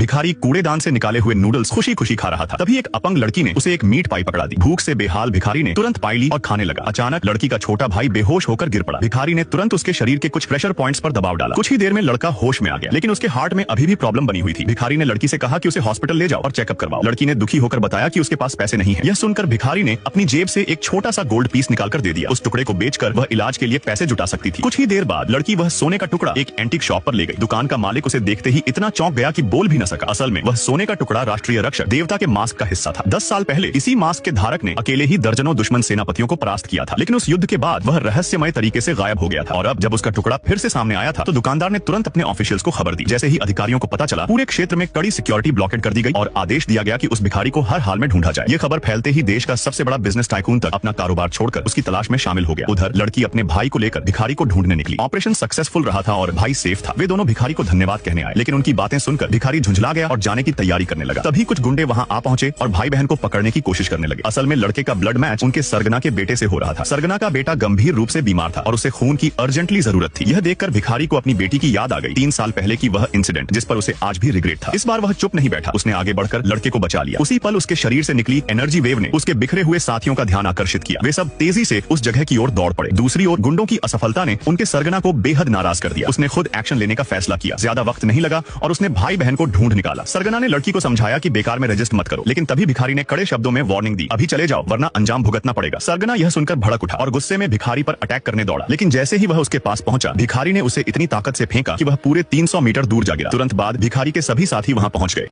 भिखारी कूड़ेदान से निकाले हुए नूडल्स खुशी खुशी खा रहा था। तभी एक अपंग लड़की ने उसे एक मीट पाई पकड़ा दी। भूख से बेहाल भिखारी ने तुरंत पाई ली और खाने लगा। अचानक लड़की का छोटा भाई बेहोश होकर गिर पड़ा। भिखारी ने तुरंत उसके शरीर के कुछ प्रेशर पॉइंट्स पर दबाव डाला। कुछ ही देर में लड़का होश में आ गया, लेकिन उसके हार्ट में अभी भी प्रॉब्लम बनी हुई थी। भिखारी ने लड़की से कहा कि उसे हॉस्पिटल ले जाओ और चेकअप करवाओ। लड़की ने दुखी होकर बताया कि उसके पास पैसे नहीं है। यह सुनकर भिखारी ने अपनी जेब से एक छोटा सा गोल्ड पीस निकालकर दे दिया। उस टुकड़े को बेचकर वह इलाज के लिए पैसे जुटा सकती थी। कुछ ही देर बाद लड़की वह सोने का टुकड़ा एक एंटीक शॉप पर ले गई। दुकान का मालिक उसे देखते ही इतना चौंक गया कि बोल भी न सका। असल में वह सोने का टुकड़ा राष्ट्रीय रक्षक देवता के मास्क का हिस्सा था। 10 साल पहले इसी मास्क के धारक ने अकेले ही दर्जनों दुश्मन सेनापतियों को परास्त किया था, लेकिन उस युद्ध के बाद वह रहस्यमय तरीके से गायब हो गया था। और अब जब उसका टुकड़ा फिर से सामने आया था तो दुकानदार ने तुरंत अपने ऑफिशियल्स को खबर दी। जैसे ही अधिकारियों को पता चला, पूरे क्षेत्र में कड़ी सिक्योरिटी ब्लॉकेट कर दी गई और आदेश दिया गया कि उस भिखारी को हर हाल में ढूंढा जाए। ये खबर फैलते ही देश का सबसे बड़ा बिजनेस टाइकून तक अपना कारोबार छोड़कर उसकी तलाश में शामिल हो गया। उधर लड़की अपने भाई को लेकर भिखारी को ढूंढने निकली। ऑपरेशन सक्सेसफुल रहा था और भाई सेफ था। वे दोनों भिखारी को धन्यवाद कहने आए, लेकिन उनकी बातें सुनकर भिखारी झुंझला गया और जाने की तैयारी करने लगा। तभी कुछ गुंडे वहां आ पहुंचे और भाई बहन को पकड़ने की कोशिश करने लगे। असल में लड़के का ब्लड मैच उनके सरगना के बेटे से हो रहा था। सरगना का बेटा गंभीर रूप से बीमार था और उसे खून की अर्जेंटली जरूरत थी। यह देखकर भिखारी को अपनी बेटी की याद आ गई। 3 साल पहले की वह इंसिडेंट, जिस पर उसे आज भी रिग्रेट था। इस बार वह चुप नहीं बैठा। उसने आगे बढ़कर लड़के को बचा लिया। उसी पल उसके शरीर से निकली एनर्जी वेव ने उसके बिखरे हुए साथियों का ध्यान आकर्षित किया। वे सब तेजी से उस जगह की ओर दौड़ पड़े। दूसरी ओर गुंडों की असफलता ने उनके सरगना को बेहद नाराज कर दिया। उसने खुद एक्शन लेने का फैसला किया। ज्यादा वक्त नहीं लगा और उसने भाई बहन को ढूंढ निकाला। सरगना ने लड़की को समझाया कि बेकार में रजिस्ट मत करो, लेकिन तभी भिखारी ने कड़े शब्दों में वार्निंग दी, अभी चले जाओ वरना अंजाम भुगतना पड़ेगा। सरगना यह सुनकर भड़क उठा और गुस्से में भिखारी पर अटैक करने दौड़ा, लेकिन जैसे ही वह उसके पास पहुंचा, भिखारी ने उसे इतनी ताकत से फेंका कि वह पूरे 300 मीटर दूर जा गिरा। तुरंत बाद भिखारी के सभी साथी वहां पहुंच गए।